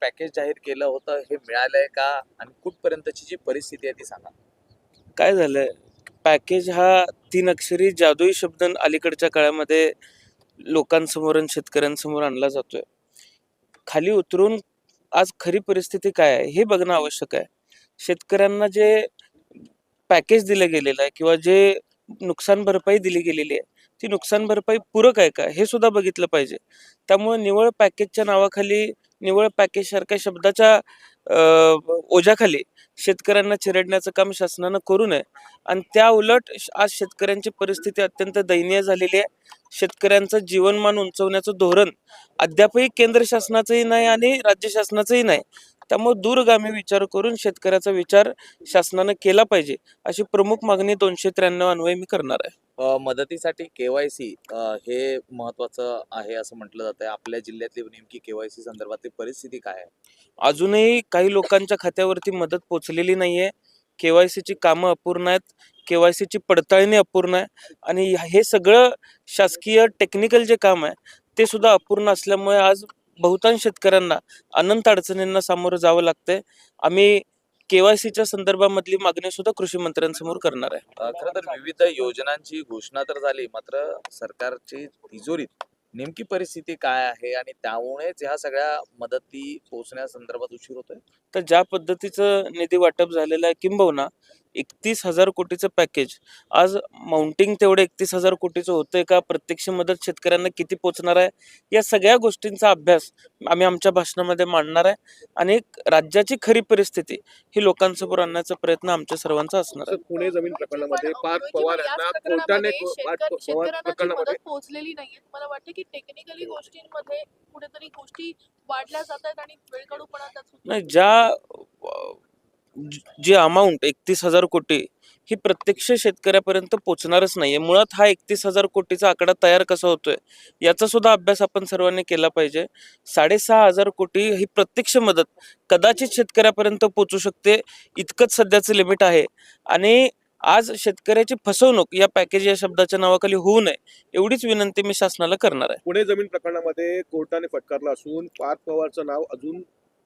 Package जाहीर केलं होतं हे मिळालंय का आणि कुठपर्यंतची जी परिस्थिती आहे ती सांगा. काय झालंय, पॅकेज हा 3 अक्षरी जादुई शब्द अलीकडच्या काळामध्ये लोकांसमोर आणि शेतकऱ्यांसमोर आणला जातोय. खाली उतरून आज खरी परिस्थिती काय आहे हे बघणं आवश्यक आहे. शेतकऱ्यांना जे पॅकेज दिलं गेलेलं आहे किंवा जे नुकसान भरपाई दिली गेलेली आहे, ती नुकसान भरपाई पूरक आहे का हे सुद्धा बघितलं पाहिजे. त्यामुळे निव्वळ पॅकेजच्या नावाखाली, निव्वळ पॅकेज सारख्या शब्दाच्या ओझ्याखाली शेतकऱ्यांना चिरडण्याचं काम शासनानं करू नये. आणि त्या उलट आज शेतकऱ्यांची परिस्थिती अत्यंत दयनीय झालेली आहे. शेतकऱ्यांचं जीवनमान उंचवण्याचं धोरण अद्यापही केंद्र शासनाचंही नाही आणि राज्य शासनाचंही नाही. त्यामुळे दूरगामी विचार करून शेतकऱ्याचा विचार शासनानं केला पाहिजे, अशी प्रमुख मागणी 293 अन्वये मी करणार आहे. मदतीसाठी KYC हे महत्वाचं आहे असं म्हटलं जात आहे. आपल्या जिल्ह्यातली नेमकी KYC संदर्भातली परिस्थिती काय आहे? अजूनही काही लोकांच्या खात्यावरती मदत पोचलेली नाहीये. KYCची कामं अपूर्ण आहेत. KYCची पडताळणी अपूर्ण आहे आणि हे सगळं शासकीय टेक्निकल जे काम आहे ते सुद्धा अपूर्ण असल्यामुळे आज बहुतांश शेतकऱ्यांना अनंत अडचणींना सामोरं जावं लागतंय. आम्ही KYCच्या संदर्भामधली मागणी सुद्धा कृषी मंत्र्यांसमोर करणार आहे. खरं तर विविध योजनांची घोषणा तर झाली, मात्र सरकारची तिजोरीत नेमकी परिस्थिती काय आहे आणि त्यामुळेच ह्या सगळ्या मदती पोहोचण्यासंदर्भात उशीर होतोय. तर ज्या पद्धतीचं निधी वाटप झालेलं आहे, किंबहुना 31,000 कोटीचं पॅकेज आज माउंटिंग तेवढं 31,000 कोटीचं होतंय का, प्रत्यक्ष मदत शेतकऱ्यांना किती पोचणार आहे, या सगळ्या गोष्टींचा अभ्यास आम्ही आमच्या भाषणामध्ये मांडणार आहे आणि राज्याची खरी परिस्थिती ही लोकांसमोर आणण्याचा प्रयत्न आमच्या सर्वांचा असणार आहे. पुणे जमीन प्रकरणामध्ये पार्थ पवार यांना कोर्टाने शेतकऱ्यांना पोहोचलेली नाहीये. मला वाटतं की टेक्निकली गोष्टींमध्ये कुठेतरी गोष्टी वाढल्या जात आहेत आणि वेळकाढूपणा त्यात होतोय. नाही, जी अमाऊंट 31,000 कोटी ही प्रत्यक्ष शेतकऱ्यापर्यंत पोहोचणारच नाहीये. मुळात हा 31,000 कोटीचा आकडा तयार कसा होतोय याचा सुद्धा अभ्यास आपण सर्वांनी केला पाहिजे. 6,500 कोटी ही प्रत्यक्ष मदत कदाचित शेतकऱ्यापर्यंत पोहोचू शकते, इतकंच सध्याचं लिमिट आहे. आणि आज शेतकऱ्याची फसवणूक या पॅकेज या शब्दाच्या नावाखाली होऊ नये एवढीच विनंती मी शासनाला करणार आहे. पुणे जमीन प्रकरणामध्ये कोर्टाने फटकारलं असून पार्थ पवारचं नाव अजून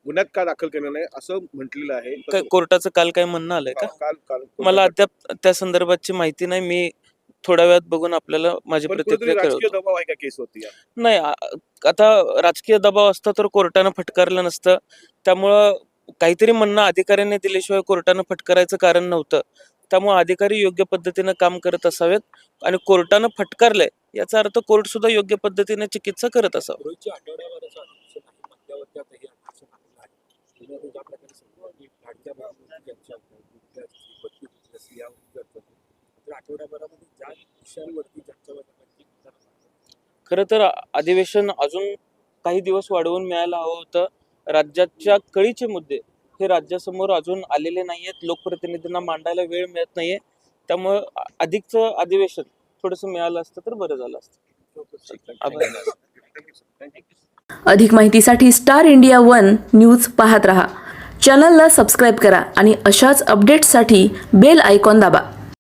गुन्ह्यात का दाखल केलं नाही असं म्हटलेलं आहे. कोर्टाचं काल काय म्हणणं आलंय का? काल मला अद्याप त्या संदर्भातची माहिती नाही. मी थोड्या वेळात बघून आपल्याला माझी प्रतिक्रिया राजकीय कळवतो. दबाव आहे का केस होती? नाही, आता राजकीय दबाव असता तर कोर्टानं फटकारलं नसतं. त्यामुळं काहीतरी म्हणणं अधिकाऱ्यांनी दिल्याशिवाय कोर्टानं फटकारायचं कारण नव्हतं. त्यामुळे अधिकारी योग्य पद्धतीनं काम करत असावेत आणि कोर्टानं फटकारलंय याचा अर्थ कोर्ट सुद्धा योग्य पद्धतीने चिकित्सा करत असावं. खरं तर अधिवेशन अजून काही दिवस वाढवून मिळायला हवं होतं. राज्याच्या कळीचे मुद्दे हे राज्यासमोर अजून आलेले नाहीयेत. लोकप्रतिनिधींना मांडायला वेळ मिळत नाहीये. त्यामुळं अधिकचं अधिवेशन थोडंसं मिळालं असतं तर बरं झालं असतं. अधिक माहितीसाठी स्टार इंडिया 1 न्यूज पाहत रहा. चॅनलला सबस्क्राईब करा आणि अशाच अपडेट्ससाठी बेल आयकॉन दाबा.